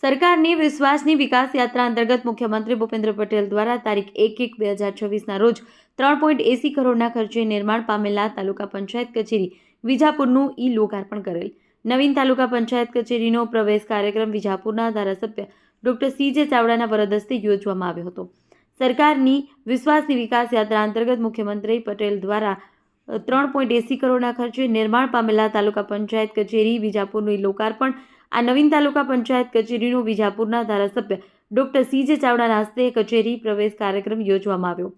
સરકારની વિશ્વાસની વિકાસ યાત્રા અંતર્ગત મુખ્યમંત્રી ભૂપેન્દ્ર પટેલ દ્વારા તારીખ 1/1/2026ના રોજ 3.80 કરોડના ખર્ચે નિર્માણ પામેલા તાલુકા પંચાયત કચેરી વિજાપુરનું લોકાર્પણ કરેલ. નવીન તાલુકા પંચાયત કચેરીનો પ્રવેશ કાર્યક્રમ વિજાપુરના ધારાસભ્ય ડોક્ટર CJ ચાવડાના વરદ હસ્તે યોજવામાં આવ્યો હતો. સરકારની વિશ્વાસની વિકાસ યાત્રા અંતર્ગત મુખ્યમંત્રી પટેલ દ્વારા 3.80 કરોડના ખર્ચે નિર્માણ પામેલા તાલુકા પંચાયત કચેરી વિજાપુરનું લોકાર્પણ. આ નવીન તાલુકા પંચાયત કચેરીનો વિજાપુરના ધારાસભ્ય ડોક્ટર CJ ચાવડાના હસ્તે કચેરી પ્રવેશ કાર્યક્રમ યોજવામાં આવ્યો.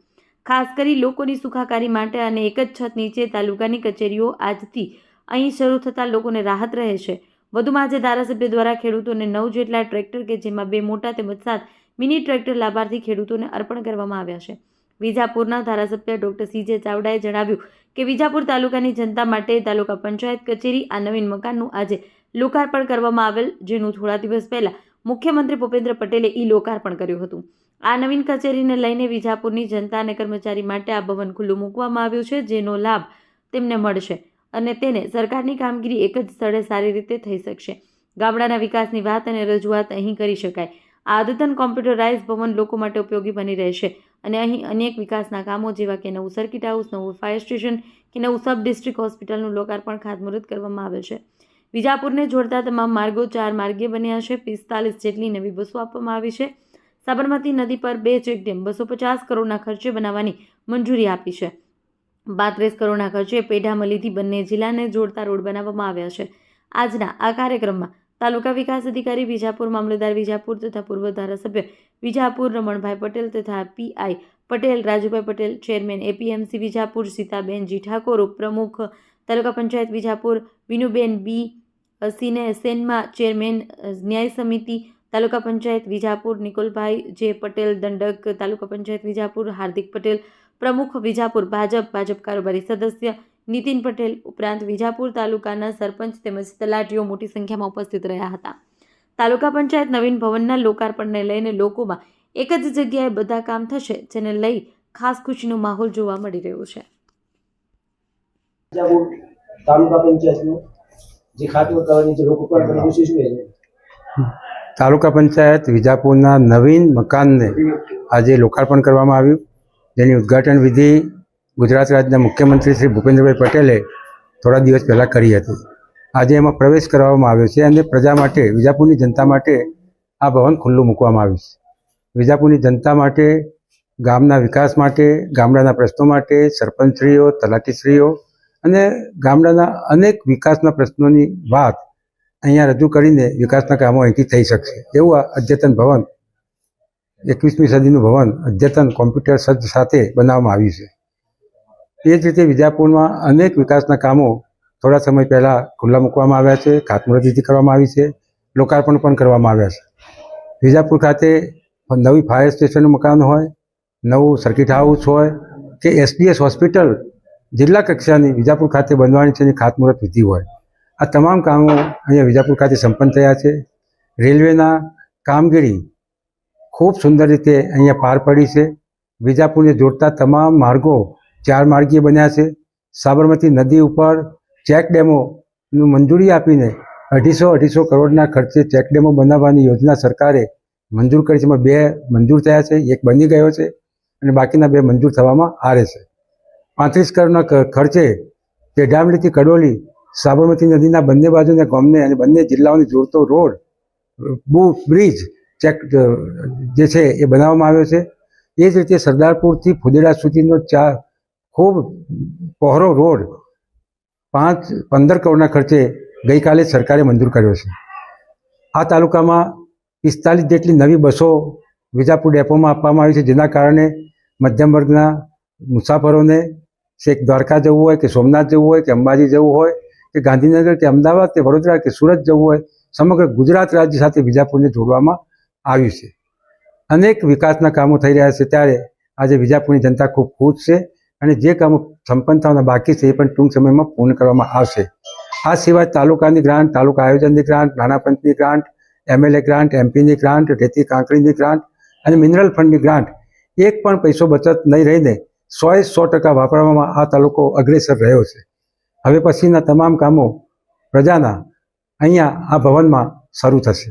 ખાસ કરી લોકોની સુખાકારી માટે અને એક જ છત નીચે તાલુકાની કચેરીઓ આજથી અહીં શરૂ થતાં લોકોને રાહત રહે છે. વધુમાં આજે ધારાસભ્ય દ્વારા ખેડૂતોને 9 જેટલા ટ્રેક્ટર કે જેમાં 2 મોટા તેમજ 7 મિની ટ્રેક્ટર લાભાર્થી ખેડૂતોને અર્પણ કરવામાં આવ્યા છે. વિજાપુરના ધારાસભ્ય ડોક્ટર CJ ચાવડાએ જણાવ્યું કે વિજાપુર તાલુકાની જનતા માટે તાલુકા પંચાયત કચેરી આ નવીન મકાનનું આજે લોકાર્પણ કરવામાં આવેલ, જેનું થોડા દિવસ પહેલા મુખ્યમંત્રી ભૂપેન્દ્ર પટેલે લોકાર્પણ કર્યું હતું. આ નવીન કચેરીને લઈને વિજાપુરની જનતા અને કર્મચારી માટે આ ભવન ખુલ્લું મૂકવામાં આવ્યું છે, જેનો લાભ તેમને મળશે અને તેને સરકારની કામગીરી એક જ સ્થળે સારી રીતે થઈ શકશે. ગામડાના વિકાસની વાત અને રજૂઆત અહીં કરી શકાય. આ અદ્યતન કોમ્પ્યુટરાઇઝ ભવન લોકો માટે ઉપયોગી બની રહેશે અને અહીં અનેક વિકાસના કામો જેવા કે નવું સર્કિટ હાઉસ, નવું ફાયર સ્ટેશન કે નવું સબ ડિસ્ટ્રિક્ટ હોસ્પિટલનું લોકાર્પણ ખાતમુહૂર્ત કરવામાં આવેલ છે. વિજાપુરને જોડતા તમામ માર્ગો 4 માર્ગીય બન્યા છે. 45 જેટલી નવી બસો આપવામાં આવી છે. સાબરમતી નદી પર 2 ચેકડેમ 250 કરોડના ખર્ચે બનાવવાની મંજૂરી આપી છે. 32 કરોડના ખર્ચે પેઢામલીથી બંને જિલ્લાને જોડતા રોડ બનાવવામાં આવ્યા છે. આજના આ કાર્યક્રમમાં તાલુકા વિકાસ અધિકારી વિજાપુર, મામલતદાર વિજાપુર તથા પૂર્વ ધારાસભ્ય વિજાપુર રમણભાઈ પટેલ તથા PI Patel Rajubhai Patel, chairman APMC Vijapur Sitaben ji Thakor, ઉપપ્રમુખ તાલુકા પંચાયત વિજાપુર વિનુબેન B સેનમાં, ચેરમેન ન્યાય સમિતિ તાલુકા પંચાયત વિજાપુર નિકોલભાઈ J પટેલ, દંડક તાલુકા પંચાયત વિજાપુર હાર્દિક પટેલ, પ્રમુખ વિજાપુર ભાજપ કારોબારી સદસ્ય નીતિન પટેલ, ઉપરાંત વિજાપુર તાલુકાના સરપંચ તેમજ તલાટીઓ મોટી સંખ્યામાં ઉપસ્થિત રહ્યા હતા. તાલુકા પંચાયત નવીન ભવનના લોકાર્પણને લઈને લોકોમાં એક જ જગ્યાએ બધા કામ થશે, જેને લઈ ખાસ ખુશીનો માહોલ જોવા મળી રહ્યો છે. તાલુકા પંચાયતનું જે ખાતમુહૂર્ત કરવાની જે લોકાર્પણ કર્યું છે, શું છે? તાલુકા પંચાયત વિજાપુરના નવીન મકાનને આજે લોકાર્પણ કરવામાં આવ્યું, જેની ઉદ્ઘાટન વિધિ ગુજરાત રાજ્યના મુખ્યમંત્રી શ્રી ભૂપેન્દ્રભાઈ પટેલે થોડા દિવસ પહેલાં કરી હતી. આજે એમાં પ્રવેશ કરવામાં આવ્યો છે અને પ્રજા માટે, વિજાપુરની જનતા માટે આ ભવન ખુલ્લું મૂકવામાં આવ્યું છે. વિજાપુરની જનતા માટે, ગામના વિકાસ માટે, ગામડાના પ્રશ્નો માટે સરપંચશ્રીઓ, તલાટીશ્રીઓ અને ગામડાના અનેક વિકાસના પ્રશ્નોની વાત અહીંયા રજૂ કરીને વિકાસના કામો અહીંથી થઈ શકશે એવું આ અદ્યતન ભવન, 21મી સદીનું ભવન અદ્યતન કોમ્પ્યુટર સજ્જ સાથે બનાવવામાં આવ્યું છે. એ જ રીતે વિજાપુરમાં અનેક વિકાસના કામો થોડા સમય પહેલાં ખુલ્લા મૂકવામાં આવ્યા છે, ખાતમુહૂર્ત વિધિ કરવામાં આવી છે, લોકાર્પણ પણ કરવામાં આવ્યા છે. વિજાપુર ખાતે નવી ફાયર સ્ટેશનનું મકાન હોય, નવું સર્કિટ હાઉસ હોય કે SDS હોસ્પિટલ જિલ્લા કક્ષાની વિજાપુર ખાતે બનવાની છે, એની ખાતમુહૂર્ત વિધિ હોય, આ તમામ કામો અહીંયા વિજાપુર ખાતે સંપન્ન થયા છે. રેલવેના કામગીરી ખૂબ સુંદર રીતે અહીંયા પાર પડી છે. વિજાપુરને જોડતા તમામ માર્ગો 4 માર્ગીય બન્યા છે. સાબરમતી નદી ઉપર ચેકડેમોનું મંજૂરી આપીને 250 કરોડના ખર્ચે ચેકડેમો બનાવવાની યોજના સરકારે મંજૂર કરી છે. એમાં 2 મંજૂર થયા છે, 1 બની ગયો છે અને બાકીના 2 મંજૂર થવામાં આવે છે. 35 કરોડના ખર્ચે પેઢામલીથી કડોલી સાબરમતી નદીના બંને બાજુના ગામને અને બંને જિલ્લાઓને જોડતો રોડ, બ્રિજ જે છે એ બનાવવામાં આવ્યો છે. એ જ રીતે સરદારપુરથી ફુદેડા સુધીનો ખૂબ પહોળો રોડ 15 કરોડના ખર્ચે ગઈકાલે સરકારે મંજૂર કર્યો છે. આ તાલુકામાં 45 જેટલી નવી બસો વિજાપુર ડેપોમાં આપવામાં આવી છે, જેના કારણે મધ્યમ વર્ગના મુસાફરોને છેક દ્વારકા જવું હોય કે સોમનાથ જવું હોય કે અંબાજી જવું હોય કે ગાંધીનગર કે અમદાવાદ કે વડોદરા કે સુરત જવું હોય, સમગ્ર ગુજરાત રાજ્ય સાથે વિજાપુરને જોડવામાં આવ્યું છે. અનેક વિકાસના કામો થઈ રહ્યા છે, ત્યારે આજે વિજાપુરની જનતા ખૂબ ખુશ છે અને જે કામો સંપન્ન થવાના બાકી છે એ પણ ટૂંક સમયમાં પૂર્ણ કરવામાં આવશે. આ સિવાય તાલુકાની ગ્રાન્ટ, તાલુકા આયોજનની ગ્રાન્ટ, નાણા પંચની ગ્રાન્ટ, MLA ગ્રાન્ટ, MPની ગ્રાન્ટ, રેતી કાંકરીની ગ્રાન્ટ અને મિનરલ ફંડની ગ્રાન્ટ, એક પણ પૈસો બચત નહીં રહીને 100% વાપરવામાં આ તાલુકો અગ્રેસર રહ્યો છે. હવે પછીના તમામ કામો પ્રજાના અહીંયા આ ભવનમાં શરૂ થશે.